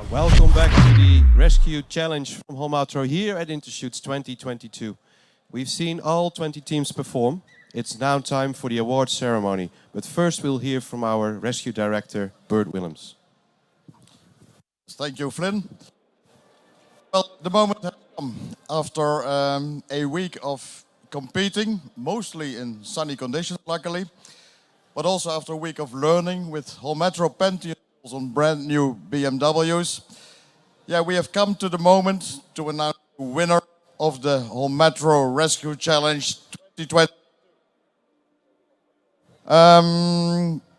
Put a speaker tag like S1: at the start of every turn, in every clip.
S1: Welcome back to the Rescue Challenge from Holmatro here at Interschutz 2022. We've seen all 20 teams perform. It's now time for the award ceremony. But first we'll hear from our rescue director, Bert Willems.
S2: Thank you, Flynn. Well, the moment has come after a week of competing, mostly in sunny conditions, luckily, but also after a week of learning with Holmatro Pentiums on brand new BMWs. Yeah, we have come to the moment to announce the winner of the Holmatro Rescue Challenge 2020.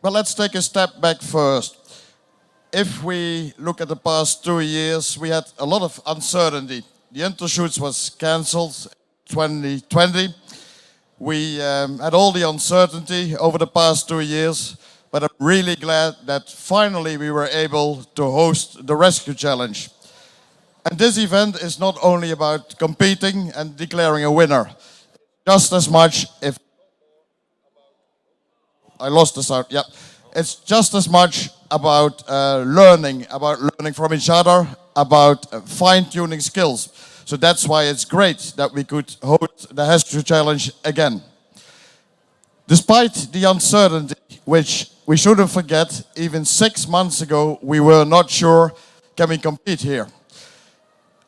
S2: But let's take a step back first. If we look at the past 2 years, we had a lot of uncertainty. The Interschutz was cancelled in 2020. We had all the uncertainty over the past 2 years, but I'm really glad that finally we were able to host the Rescue Challenge. And this event is not only about competing and declaring a winner, just as much if I lost the sound, yeah. It's just as much about learning from each other, about fine-tuning skills. So that's why it's great that we could host the Rescue Challenge again. Despite the uncertainty, which we shouldn't forget, even 6 months ago, we were not sure, can we compete here?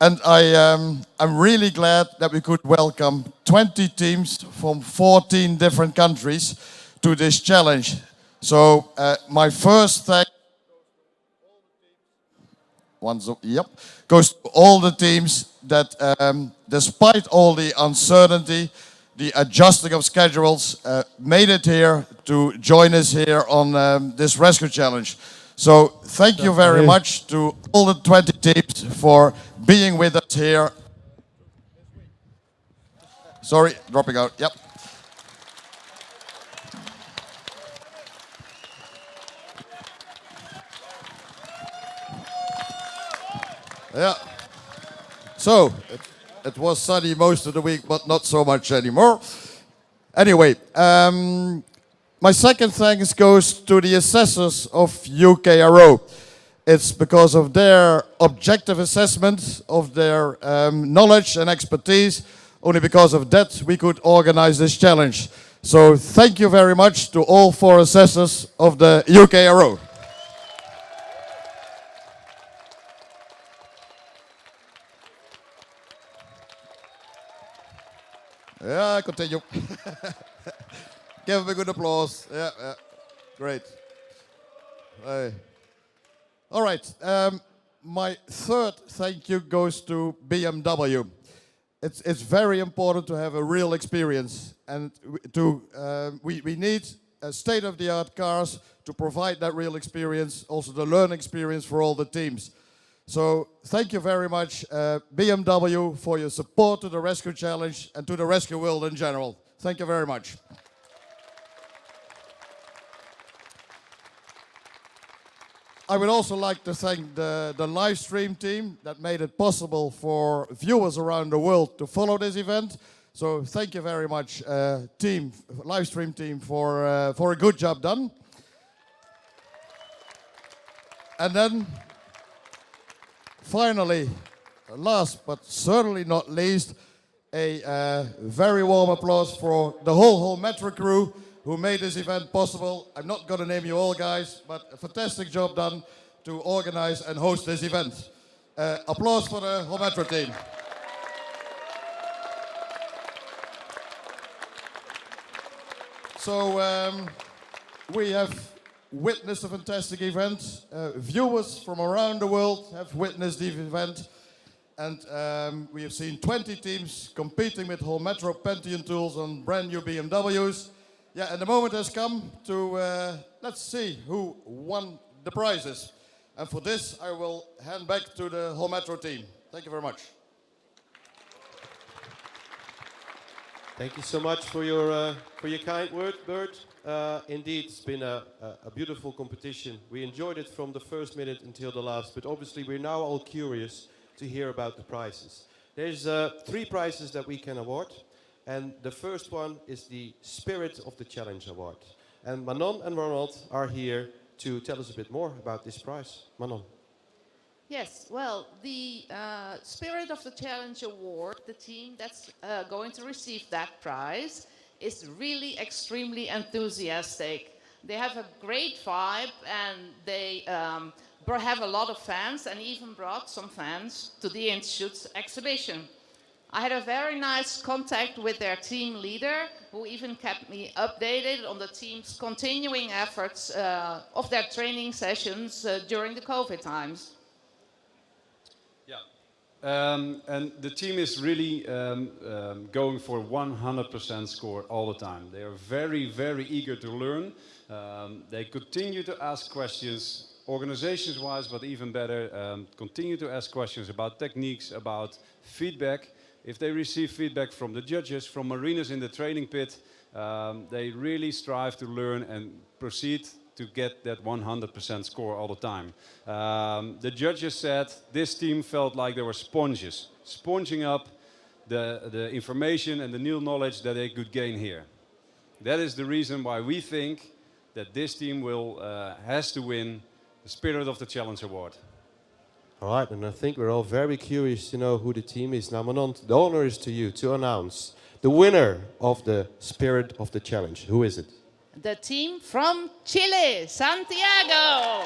S2: And I'm really glad that we could welcome 20 teams from 14 different countries to this challenge. So my first thanks goes to all the teams that, despite all the uncertainty, the adjusting of schedules, made it here to join us here on this Rescue Challenge. So thank you very much to all the 20 teams for being with us here. Sorry, dropping out, yep. Yeah. So, it was sunny most of the week, but not so much anymore. Anyway, my second thanks goes to the assessors of UKRO. It's because of their objective assessment of their knowledge and expertise. Only because of that we could organize this challenge. So thank you very much to all 4 assessors of the UKRO. Yeah, continue. Give him a good applause. Yeah, yeah. Great. Hey. All right. My third thank you goes to BMW. It's very important to have a real experience, and we need state-of-the-art cars to provide that real experience, also the learning experience for all the teams. So thank you very much, BMW, for your support to the Rescue Challenge and to the rescue world in general. Thank you very much. I would also like to thank the live stream team that made it possible for viewers around the world to follow this event. So thank you very much, live stream team, for a good job done. And then, finally, last but certainly not least, a very warm applause for the whole Holmatro crew who made this event possible. I'm not going to name you all, guys, but a fantastic job done to organize and host this event. Applause for the Holmatro team. So we have witnessed a fantastic event. Viewers from around the world have witnessed the event. And we have seen 20 teams competing with Holmatro Pentium tools on brand new BMWs. Yeah, and the moment has come to, let's see who won the prizes. And for this, I will hand back to the Holmatro team. Thank you very much.
S1: Thank you so much for your kind word, Bert. Indeed, it's been a beautiful competition. We enjoyed it from the first minute until the last, but obviously we're now all curious to hear about the prizes. There's 3 prizes that we can award. And the first one is the Spirit of the Challenge Award. And Manon and Ronald are here to tell us a bit more about this prize. Manon.
S3: Yes, well, the Spirit of the Challenge Award, the team that's going to receive that prize, is really extremely enthusiastic. They have a great vibe and they have a lot of fans and even brought some fans to the Interschutz exhibition. I had a very nice contact with their team leader, who even kept me updated on the team's continuing efforts of their training sessions during the COVID times.
S4: And the team is really going for 100% score all the time. They are very, very eager to learn. They continue to ask questions, organizations-wise, but even better, continue to ask questions about techniques, about feedback. If they receive feedback from the judges, from mariners in the training pit, they really strive to learn and proceed to get that 100% score all the time. The judges said this team felt like they were sponges, sponging up the information and the new knowledge that they could gain here. That is the reason why we think that this team has to win the Spirit of the Challenge Award.
S1: All right, and I think we're all very curious to know who the team is. Now, Manon, the honor is to you to announce the winner of the Spirit of the Challenge. Who is it?
S3: The team from Chile, Santiago.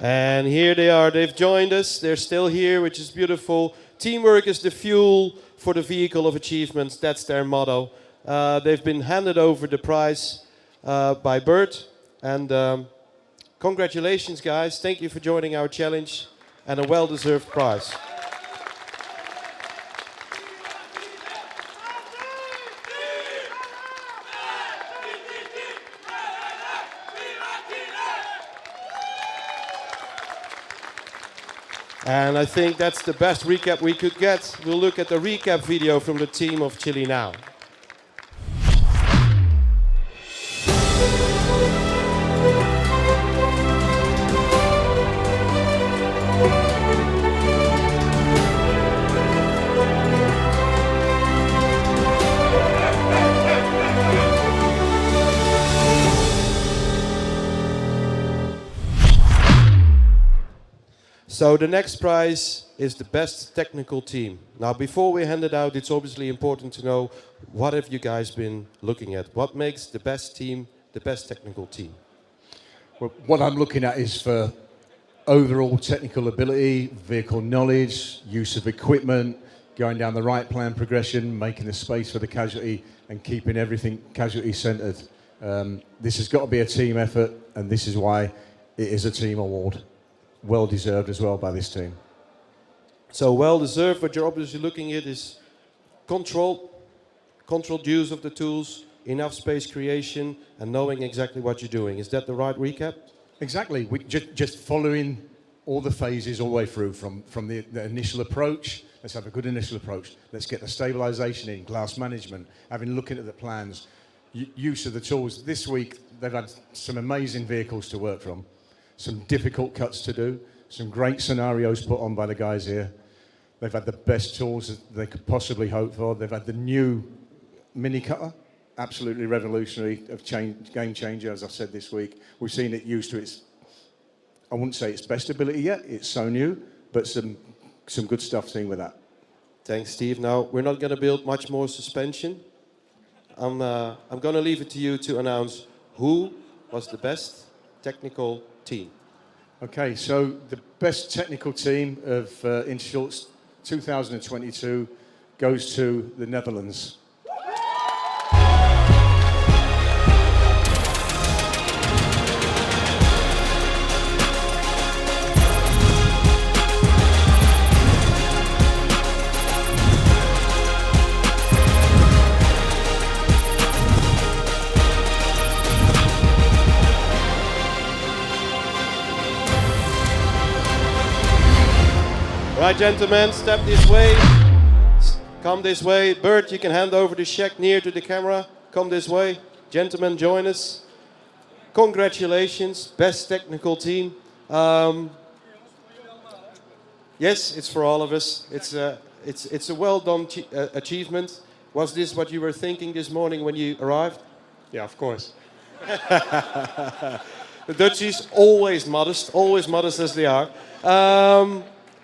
S1: And here they are. They've joined us. They're still here, which is beautiful. Teamwork is the fuel for the vehicle of achievements. That's their motto. They've been handed over the prize by Bert. And congratulations, guys. Thank you for joining our challenge. And a well-deserved prize. And I think that's the best recap we could get. We'll look at the recap video from the team of Chile now. So the next prize is the best technical team. Now, before we hand it out, it's obviously important to know what have you guys been looking at? What makes the best team the best technical team?
S5: Well, what I'm looking at is for overall technical ability, vehicle knowledge, use of equipment, going down the right plan progression, making the space for the casualty and keeping everything casualty centred. This has got to be a team effort, and this is why it is a team award. Well deserved as well by this team.
S1: So well deserved. What you're obviously looking at is controlled use of the tools, enough space creation, and knowing exactly what you're doing. Is that the right recap?
S5: Exactly. We just following all the phases all the way through from the initial approach. Let's have a good initial approach. Let's get the stabilisation in, glass management, having looking at the plans, use of the tools. This week they've had some amazing vehicles to work from. Some difficult cuts to do, some great scenarios put on by the guys here. They've had the best tools that they could possibly hope for. They've had the new mini cutter, absolutely revolutionary, game changer, as I said this week. We've seen it used to its, I wouldn't say its best ability yet, it's so new, but some good stuff seen with that.
S1: Thanks, Steve. Now, we're not going to build much more suspension. I'm going to leave it to you to announce who was the best technical team.
S5: Okay, so the best technical team of Interschutz 2022 goes to the Netherlands.
S1: Right, gentlemen, step this way. Come this way. Bert, you can hand over the check near to the camera. Come this way. Gentlemen, join us. Congratulations, best technical team. Yes, it's for all of us. It's a well done achievement. Was this what you were thinking this morning when you arrived?
S6: Yeah, of course.
S1: The Dutchies, always modest as they are.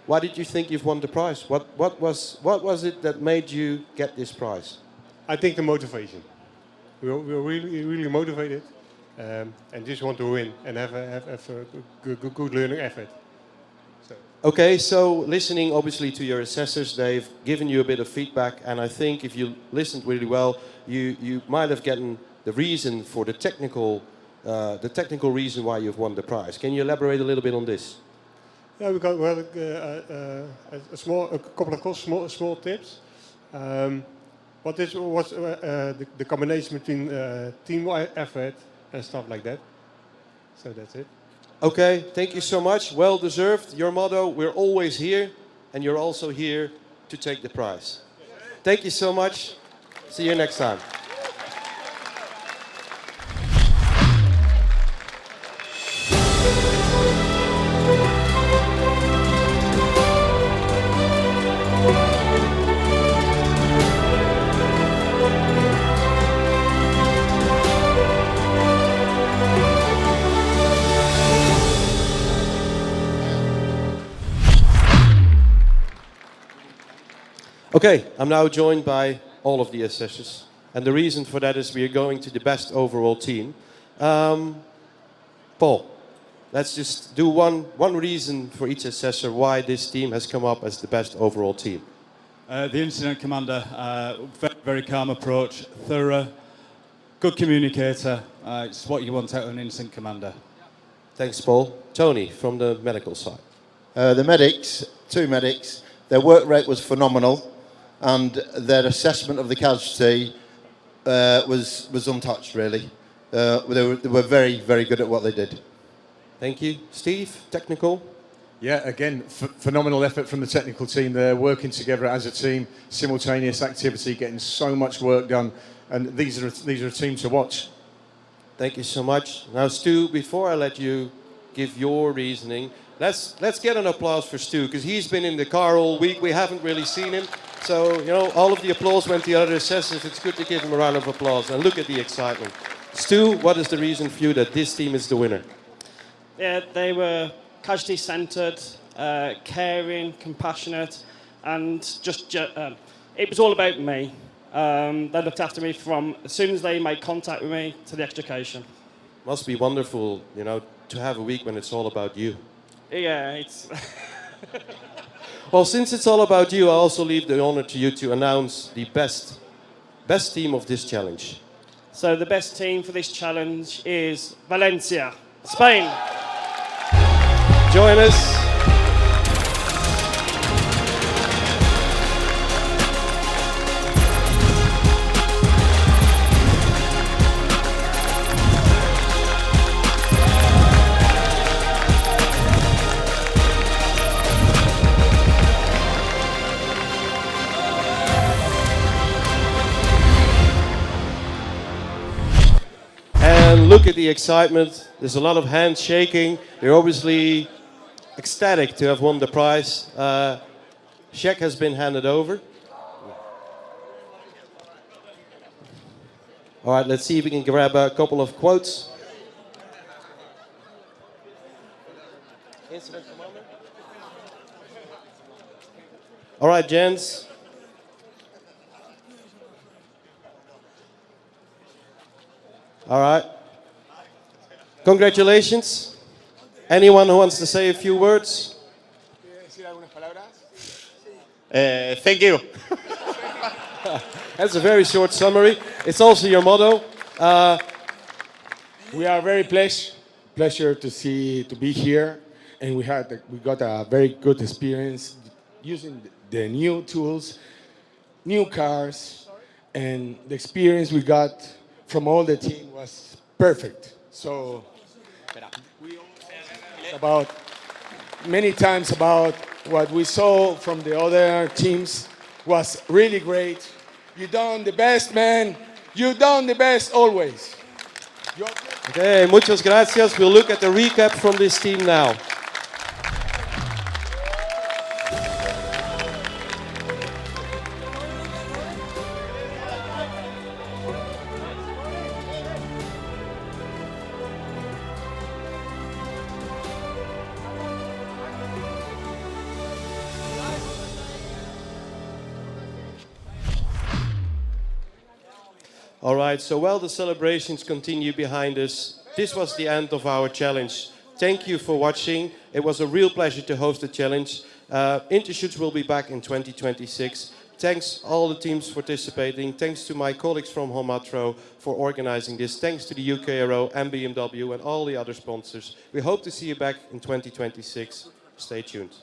S1: Why did you think you've won the prize? What was it that made you get this prize?
S6: I think the motivation. We were really motivated and just want to win and have a good learning effort.
S1: Okay, so listening obviously to your assessors, they've given you a bit of feedback, and I think if you listened really well, you might have gotten the reason for the technical reason why you've won the prize. Can you elaborate a little bit on this?
S6: Yeah, we got a couple of small tips. What was the combination between team effort and stuff like that. So that's it.
S1: Okay, thank you so much. Well deserved. Your motto, we're always here, and you're also here to take the prize. Thank you so much. See you next time. Okay, I'm now joined by all of the assessors, and the reason for that is we are going to the best overall team. Paul, let's just do one reason for each assessor why this team has come up as the best overall team.
S7: The incident commander, very calm approach, thorough, good communicator. It's what you want out of an incident commander.
S1: Thanks, Paul. Tony, from the medical side.
S8: The medics, 2 medics, their work rate was phenomenal, and their assessment of the casualty was untouched, really. They were very, very good at what they did.
S1: Thank you. Steve, technical.
S5: Yeah, again, phenomenal effort from the technical team. They're working together as a team, simultaneous activity, getting so much work done, and these are a team to watch.
S1: Thank you so much. Now, Stu, before I let you give your reasoning, let's get an applause for Stu, because he's been in the car all week. We haven't really seen him. So, you know, all of the applause went to the other assessors. It's good to give him a round of applause. And look at the excitement. Stu, what is the reason for you that this team is the winner?
S9: Yeah, they were casualty-centred, caring, compassionate, and just it was all about me. They looked after me from as soon as they made contact with me to the extrication.
S1: Must be wonderful, you know, to have a week when it's all about you.
S9: Yeah, it's...
S1: Well, since it's all about you, I also leave the honor to you to announce the best team of this challenge.
S9: So the best team for this challenge is Valencia, Spain.
S1: Join us. And look at the excitement. There's a lot of hands shaking. They're obviously ecstatic to have won the prize. Check has been handed over. All right, let's see if we can grab a couple of quotes. All right, gents. All right. Congratulations. Anyone who wants to say a few words?
S8: Thank you.
S1: That's a very short summary. It's also your motto.
S10: We are very pleasure to be here, and we got a very good experience using the new tools, new cars, and the experience we got from all the team was perfect. So we about many times about what we saw from the other teams, was really great. You done the best, man. You done the best always.
S1: Okay, muchas gracias. We'll look at the recap from this team now. All right, so while the celebrations continue behind us, this was the end of our challenge. Thank you for watching. It was a real pleasure to host the challenge. Interschutz will be back in 2026. Thanks all the teams participating. Thanks to my colleagues from Holmatro for organizing this. Thanks to the UKRO and BMW and all the other sponsors. We hope to see you back in 2026. Stay tuned.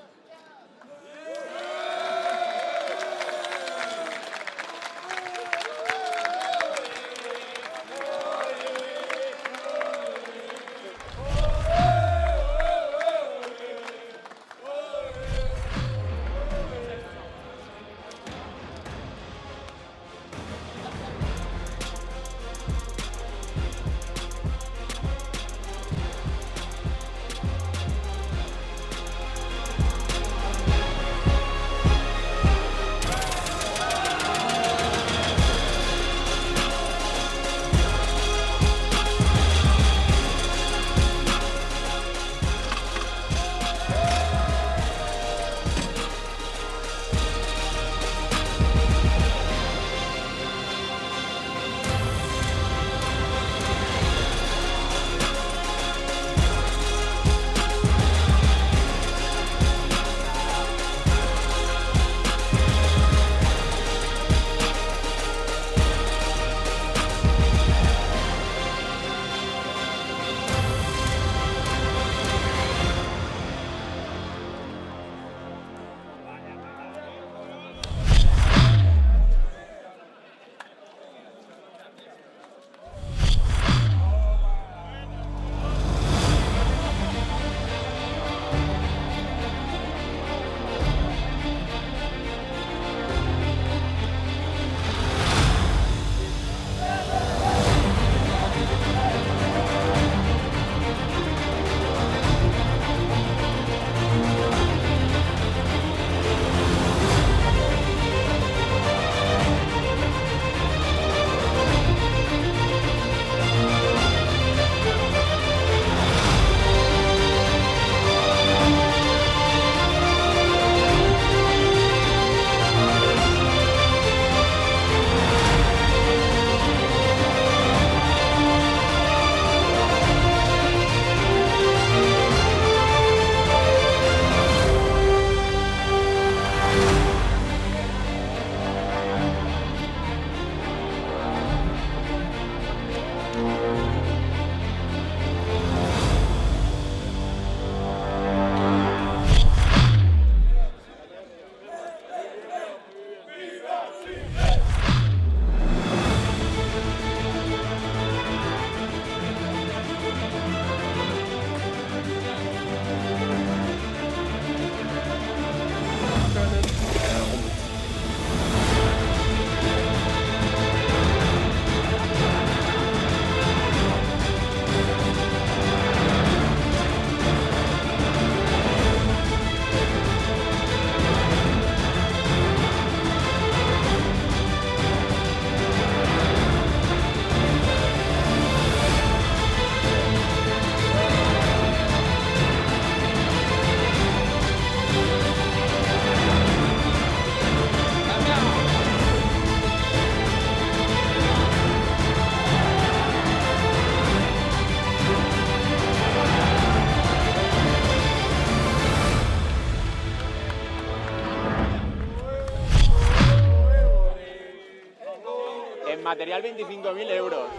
S11: material 25.000 euros.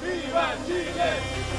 S12: ¡Viva Chile!